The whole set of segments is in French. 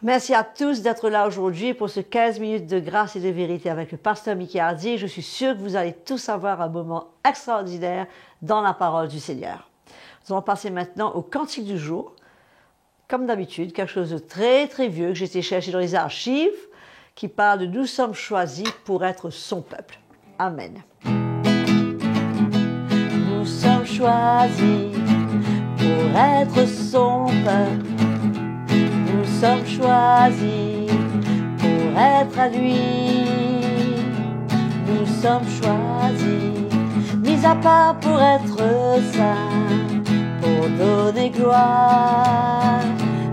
Merci à tous d'être là aujourd'hui pour ce 15 minutes de grâce et de vérité avec le pasteur Mickey Hardy. Je suis sûr que vous allez tous avoir un moment extraordinaire dans la parole du Seigneur. Nous allons passer maintenant au cantique du jour. Comme d'habitude, quelque chose de très très vieux que j'ai été chercher dans les archives qui parle de « Nous sommes choisis pour être son peuple ». Amen. Nous sommes choisis pour être son peuple. Nous sommes choisis pour être à lui. Nous sommes choisis, mis à part pour être saints, pour donner gloire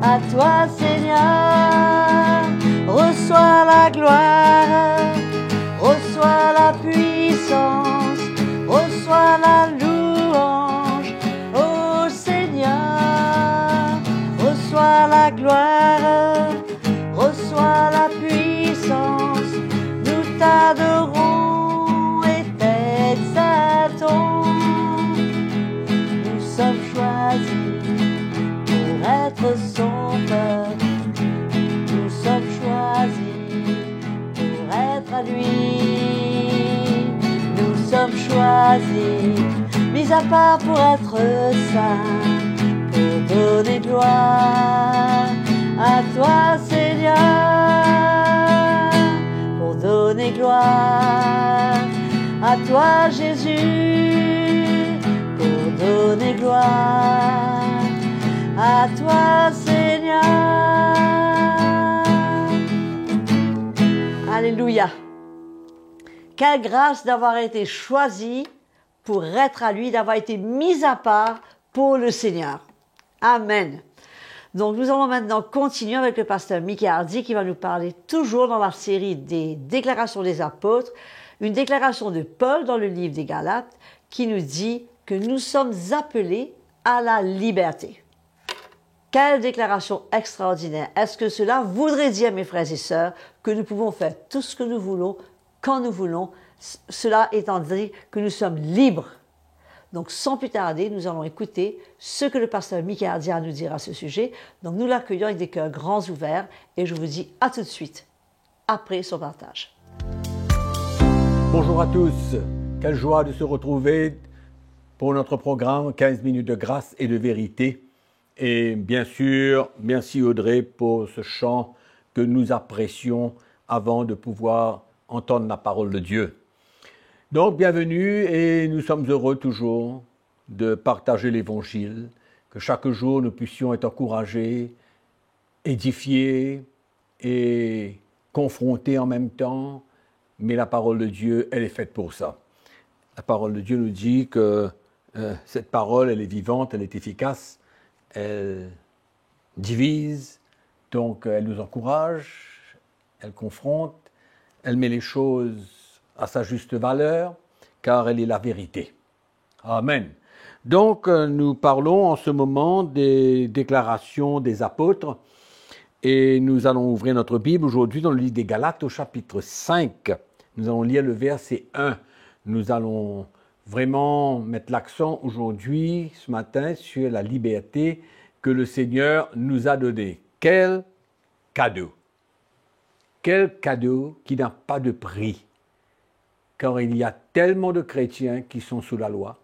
à toi, Seigneur. Reçois la gloire, reçois la puissance, reçois la louange, ô Seigneur. Reçois la gloire, reçois la puissance, nous t'adorons et t'exaltons. Nous sommes choisis pour être son peuple, nous sommes choisis pour être à lui. Nous sommes choisis, mis à part pour être saints, pour donner gloire à toi, Seigneur, pour donner gloire à toi, Jésus, pour donner gloire à toi, Seigneur. Alléluia. Quelle grâce d'avoir été choisi pour être à lui, d'avoir été mis à part pour le Seigneur. Amen. Donc, nous allons maintenant continuer avec le pasteur Mickey Hardy qui va nous parler toujours dans la série des déclarations des apôtres, une déclaration de Paul dans le livre des Galates qui nous dit que nous sommes appelés à la liberté. Quelle déclaration extraordinaire! Est-ce que cela voudrait dire, mes frères et sœurs, que nous pouvons faire tout ce que nous voulons, quand nous voulons, cela étant dit que nous sommes libres? Donc, sans plus tarder, nous allons écouter ce que le pasteur Mickey Hardy a à nous dire à ce sujet. Donc, nous l'accueillons avec des cœurs grands ouverts et je vous dis à tout de suite, après son partage. Bonjour à tous. Quelle joie de se retrouver pour notre programme 15 minutes de grâce et de vérité. Et bien sûr, merci Audrey pour ce chant que nous apprécions avant de pouvoir entendre la parole de Dieu. Donc, bienvenue et nous sommes heureux toujours de partager l'Évangile, que chaque jour nous puissions être encouragés, édifiés et confrontés en même temps. Mais la parole de Dieu, elle est faite pour ça. La parole de Dieu nous dit que cette parole, elle est vivante, elle est efficace, elle divise, donc elle nous encourage, elle confronte, elle met les choses à sa juste valeur, car elle est la vérité. Amen. Donc, nous parlons en ce moment des déclarations des apôtres et nous allons ouvrir notre Bible aujourd'hui dans le livre des Galates au chapitre 5. Nous allons lire le verset 1. Nous allons vraiment mettre l'accent aujourd'hui, ce matin, sur la liberté que le Seigneur nous a donnée. Quel cadeau! Quel cadeau qui n'a pas de prix! Car il y a tellement de chrétiens qui sont sous la loi,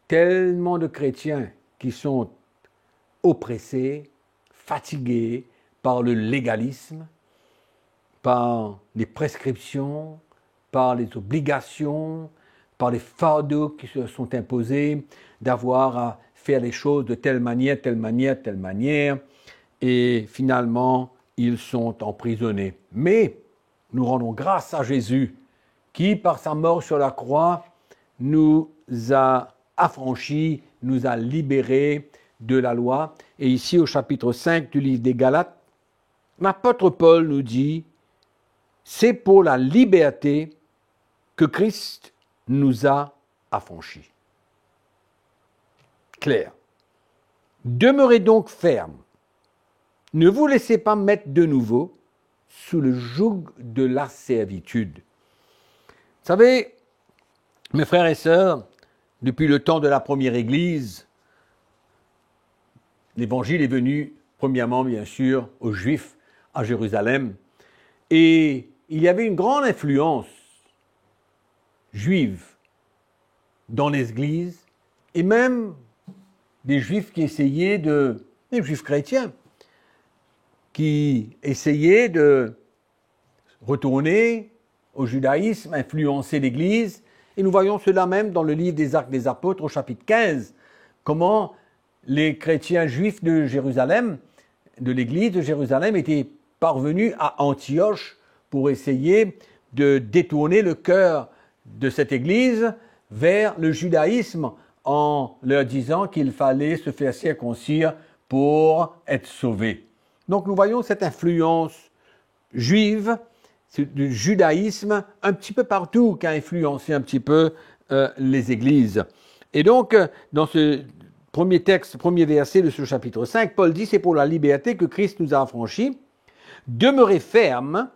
tellement de chrétiens qui sont oppressés, fatigués par le légalisme, par les prescriptions, par les obligations, par les fardeaux qui se sont imposés, d'avoir à faire les choses de telle manière, telle manière, telle manière, et finalement, ils sont emprisonnés. Mais nous rendons grâce à Jésus, qui, par sa mort sur la croix, nous a affranchis, nous a libérés de la loi. Et ici, au chapitre 5 du livre des Galates, l'apôtre Paul nous dit « C'est pour la liberté que Christ nous a affranchis. » Clair. Demeurez donc fermes. Ne vous laissez pas mettre de nouveau sous le joug de la servitude. Vous savez, mes frères et sœurs, depuis le temps de la première Église, l'Évangile est venu premièrement, bien sûr, aux Juifs à Jérusalem. Et il y avait une grande influence juive dans l'Église, et même des Juifs qui essayaient des Juifs chrétiens, qui essayaient de retourner au judaïsme, influencer l'Église. Et nous voyons cela même dans le livre des Actes des Apôtres au chapitre 15, comment les chrétiens juifs de Jérusalem, de l'Église de Jérusalem, étaient parvenus à Antioche pour essayer de détourner le cœur de cette Église vers le judaïsme en leur disant qu'il fallait se faire circoncire pour être sauvé. Donc nous voyons cette influence juive du judaïsme un petit peu partout qui a influencé un petit peu les églises. Et donc, dans ce premier texte, premier verset de ce chapitre 5, Paul dit « C'est pour la liberté que Christ nous a affranchis. Demeurez fermes,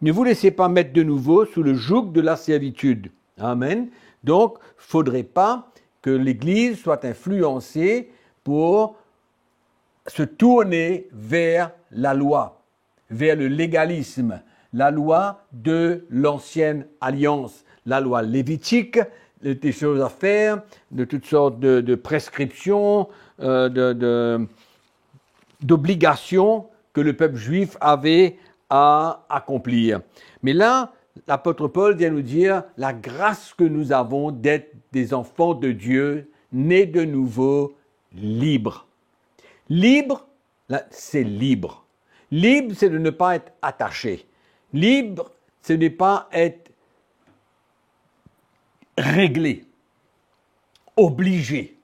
ne vous laissez pas mettre de nouveau sous le joug de la servitude. » Amen. Donc, il ne faudrait pas que l'Église soit influencée pour se tourner vers la loi, vers le légalisme, la loi de l'ancienne alliance, la loi lévitique, des choses à faire, de toutes sortes de prescriptions, d'obligations que le peuple juif avait à accomplir. Mais là, l'apôtre Paul vient nous dire la grâce que nous avons d'être des enfants de Dieu, nés de nouveau, libres. Libre, c'est libre. Libre, c'est de ne pas être attaché. Libre, ce n'est pas être réglé, obligé.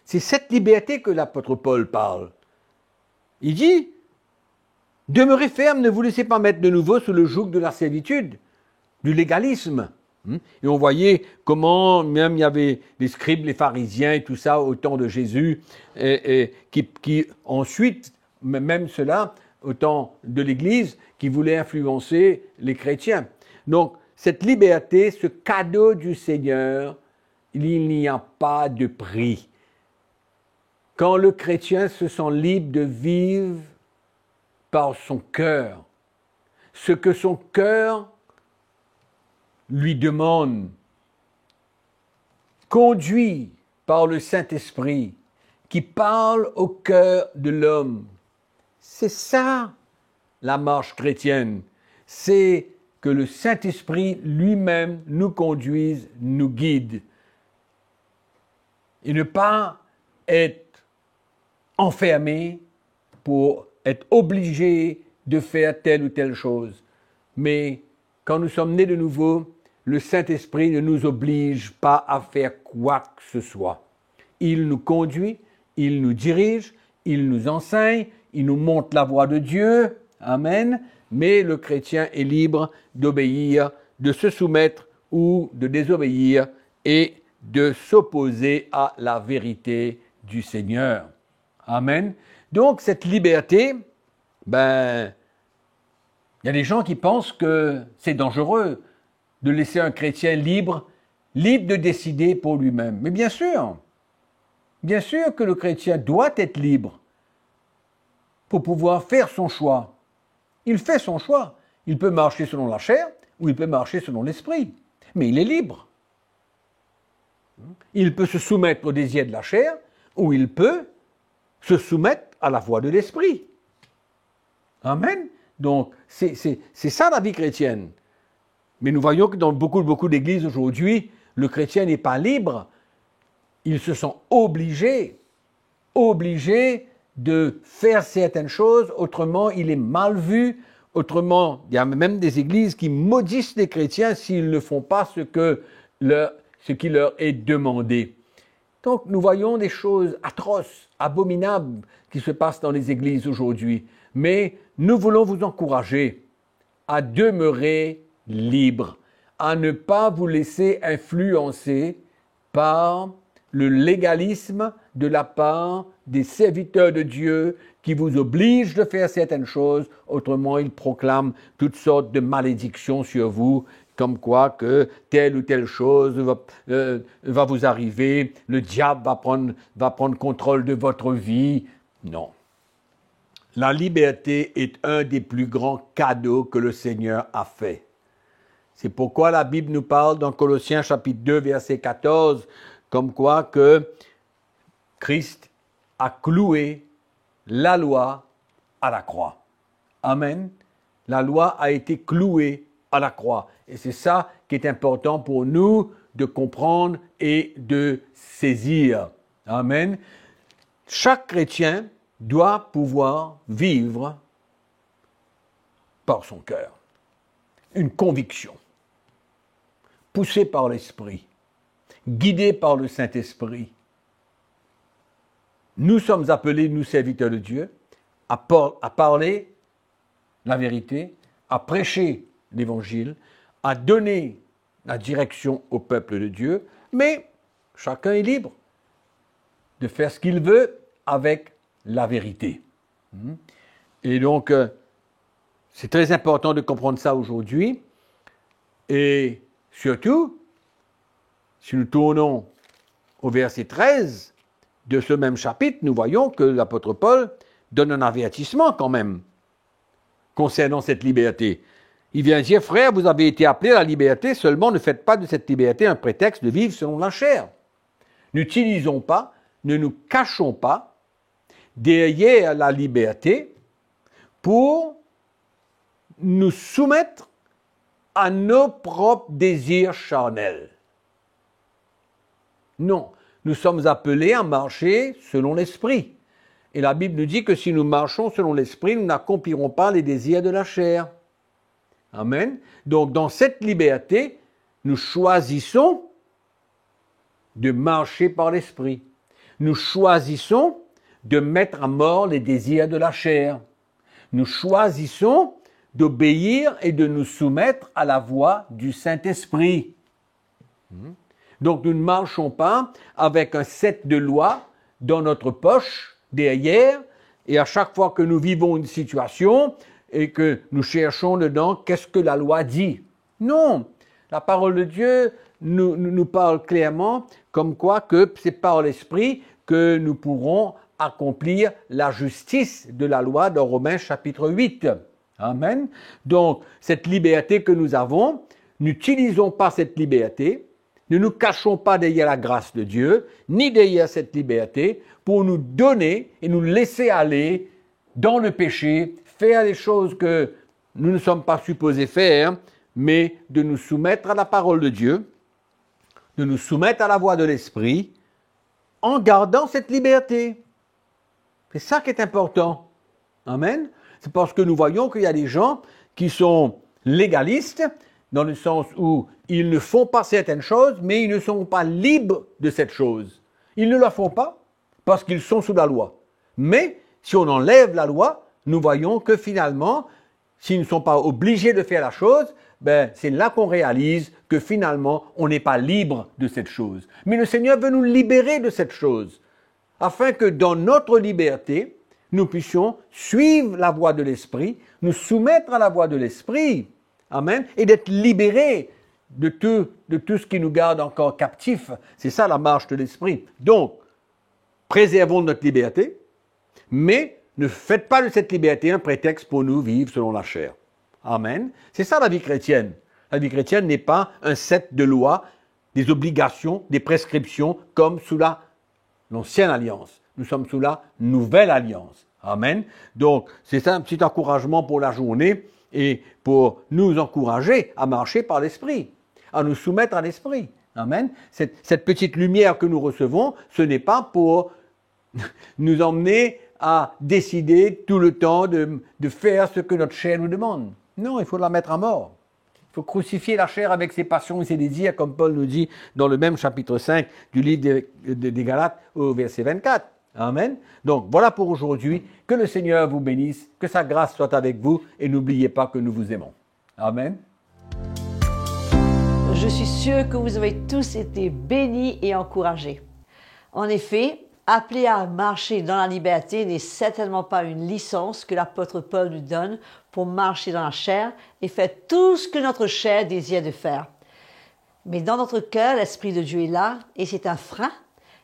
C'est cette liberté que l'apôtre Paul parle. Il dit, demeurez ferme, ne vous laissez pas mettre de nouveau sous le joug de la servitude, du légalisme. Et on voyait comment même il y avait les scribes, les pharisiens et tout ça au temps de Jésus, qui ensuite, même cela, au temps de l'Église, qui voulaient influencer les chrétiens. Donc, cette liberté, ce cadeau du Seigneur, il n'y a pas de prix. Quand le chrétien se sent libre de vivre par son cœur, ce que son cœur lui demande, conduit par le Saint-Esprit, qui parle au cœur de l'homme. C'est ça, la marche chrétienne. C'est que le Saint-Esprit lui-même nous conduise, nous guide. Et ne pas être enfermé pour être obligé de faire telle ou telle chose. Mais quand nous sommes nés de nouveau, le Saint-Esprit ne nous oblige pas à faire quoi que ce soit. Il nous conduit, il nous dirige, il nous enseigne, il nous montre la voie de Dieu. Amen. Mais le chrétien est libre d'obéir, de se soumettre ou de désobéir et de s'opposer à la vérité du Seigneur. Amen. Donc cette liberté, il y a des gens qui pensent que c'est dangereux de laisser un chrétien libre de décider pour lui-même. Mais bien sûr que le chrétien doit être libre pour pouvoir faire son choix. Il fait son choix. Il peut marcher selon la chair ou il peut marcher selon l'esprit. Mais il est libre. Il peut se soumettre au désir de la chair ou il peut se soumettre à la voie de l'esprit. Amen. Donc, c'est ça la vie chrétienne. Mais nous voyons que dans beaucoup d'églises aujourd'hui, le chrétien n'est pas libre. Ils se sont obligés de faire certaines choses, autrement il est mal vu, autrement il y a même des églises qui maudissent les chrétiens s'ils ne font pas ce qui leur est demandé. Donc nous voyons des choses atroces, abominables qui se passent dans les églises aujourd'hui. Mais nous voulons vous encourager à demeurer libre, à ne pas vous laisser influencer par le légalisme de la part des serviteurs de Dieu qui vous obligent de faire certaines choses, autrement ils proclament toutes sortes de malédictions sur vous, comme quoi que telle ou telle chose va vous arriver, le diable va prendre contrôle de votre vie. Non. La liberté est un des plus grands cadeaux que le Seigneur a fait. C'est pourquoi la Bible nous parle dans Colossiens chapitre 2, verset 14, comme quoi que Christ a cloué la loi à la croix. Amen. La loi a été clouée à la croix. Et c'est ça qui est important pour nous de comprendre et de saisir. Amen. Chaque chrétien doit pouvoir vivre par son cœur. Une conviction, poussée par l'Esprit, guidée par le Saint-Esprit. Nous sommes appelés, nous serviteurs de Dieu, à parler la vérité, à prêcher l'Évangile, à donner la direction au peuple de Dieu, mais chacun est libre de faire ce qu'il veut avec la vérité. Et donc, c'est très important de comprendre ça aujourd'hui. Et surtout, si nous tournons au verset 13 de ce même chapitre, nous voyons que l'apôtre Paul donne un avertissement quand même concernant cette liberté. Il vient dire, frères, vous avez été appelés à la liberté, seulement ne faites pas de cette liberté un prétexte de vivre selon la chair. N'utilisons pas, ne nous cachons pas derrière la liberté pour nous soumettre à nos propres désirs charnels. Non, nous sommes appelés à marcher selon l'esprit. Et la Bible nous dit que si nous marchons selon l'esprit, nous n'accomplirons pas les désirs de la chair. Amen. Donc dans cette liberté, nous choisissons de marcher par l'esprit. Nous choisissons de mettre à mort les désirs de la chair. Nous choisissons d'obéir et de nous soumettre à la voix du Saint-Esprit. Donc nous ne marchons pas avec un set de lois dans notre poche, derrière, et à chaque fois que nous vivons une situation et que nous cherchons dedans, qu'est-ce que la loi dit? Non, la parole de Dieu nous parle clairement comme quoi que c'est par l'Esprit que nous pourrons accomplir la justice de la loi dans Romains chapitre 8. Amen. Donc, cette liberté que nous avons, n'utilisons pas cette liberté, ne nous cachons pas derrière la grâce de Dieu, ni derrière cette liberté, pour nous donner et nous laisser aller dans le péché, faire les choses que nous ne sommes pas supposés faire, mais de nous soumettre à la parole de Dieu, de nous soumettre à la voix de l'Esprit, en gardant cette liberté. C'est ça qui est important. Amen. C'est parce que nous voyons qu'il y a des gens qui sont légalistes, dans le sens où ils ne font pas certaines choses, mais ils ne sont pas libres de cette chose. Ils ne la font pas parce qu'ils sont sous la loi. Mais si on enlève la loi, nous voyons que finalement, s'ils ne sont pas obligés de faire la chose, c'est là qu'on réalise que finalement, on n'est pas libre de cette chose. Mais le Seigneur veut nous libérer de cette chose, afin que dans notre liberté, nous puissions suivre la voie de l'Esprit, nous soumettre à la voie de l'Esprit, amen, et d'être libérés de tout ce qui nous garde encore captifs. C'est ça la marche de l'Esprit. Donc, préservons notre liberté, mais ne faites pas de cette liberté un prétexte pour nous vivre selon la chair. Amen. C'est ça la vie chrétienne. La vie chrétienne n'est pas un set de lois, des obligations, des prescriptions comme sous l'ancienne alliance. Nous sommes sous la nouvelle alliance. Amen. Donc, c'est un petit encouragement pour la journée et pour nous encourager à marcher par l'Esprit, à nous soumettre à l'Esprit. Amen. Cette petite lumière que nous recevons, ce n'est pas pour nous emmener à décider tout le temps de faire ce que notre chair nous demande. Non, il faut la mettre à mort. Il faut crucifier la chair avec ses passions et ses désirs, comme Paul nous dit dans le même chapitre 5 du livre des Galates au verset 24. Amen. Donc voilà pour aujourd'hui. Que le Seigneur vous bénisse, que sa grâce soit avec vous et n'oubliez pas que nous vous aimons. Amen. Je suis sûre que vous avez tous été bénis et encouragés. En effet, appeler à marcher dans la liberté n'est certainement pas une licence que l'apôtre Paul nous donne pour marcher dans la chair et faire tout ce que notre chair désire de faire. Mais dans notre cœur, l'Esprit de Dieu est là et c'est un frein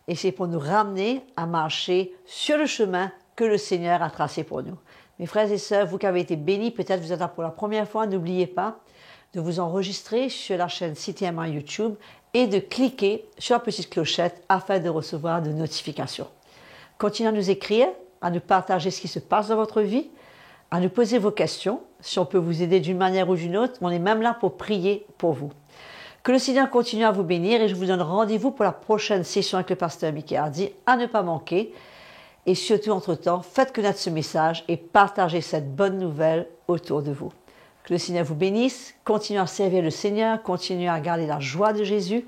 et c'est pour nous ramener à marcher sur le chemin que le Seigneur a tracé pour nous. Mes frères et sœurs, vous qui avez été bénis, peut-être vous êtes là pour la première fois, n'oubliez pas de vous enregistrer sur la chaîne CTMA YouTube et de cliquer sur la petite clochette afin de recevoir des notifications. Continuez à nous écrire, à nous partager ce qui se passe dans votre vie, à nous poser vos questions. Si on peut vous aider d'une manière ou d'une autre, on est même là pour prier pour vous. Que le Seigneur continue à vous bénir et je vous donne rendez-vous pour la prochaine session avec le pasteur Mickey Hardy à ne pas manquer. Et surtout, entre-temps, faites connaître ce message et partagez cette bonne nouvelle autour de vous. Que le Seigneur vous bénisse, continuez à servir le Seigneur, continuez à garder la joie de Jésus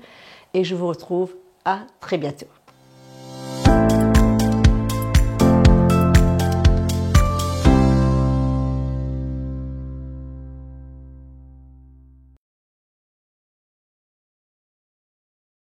et je vous retrouve à très bientôt.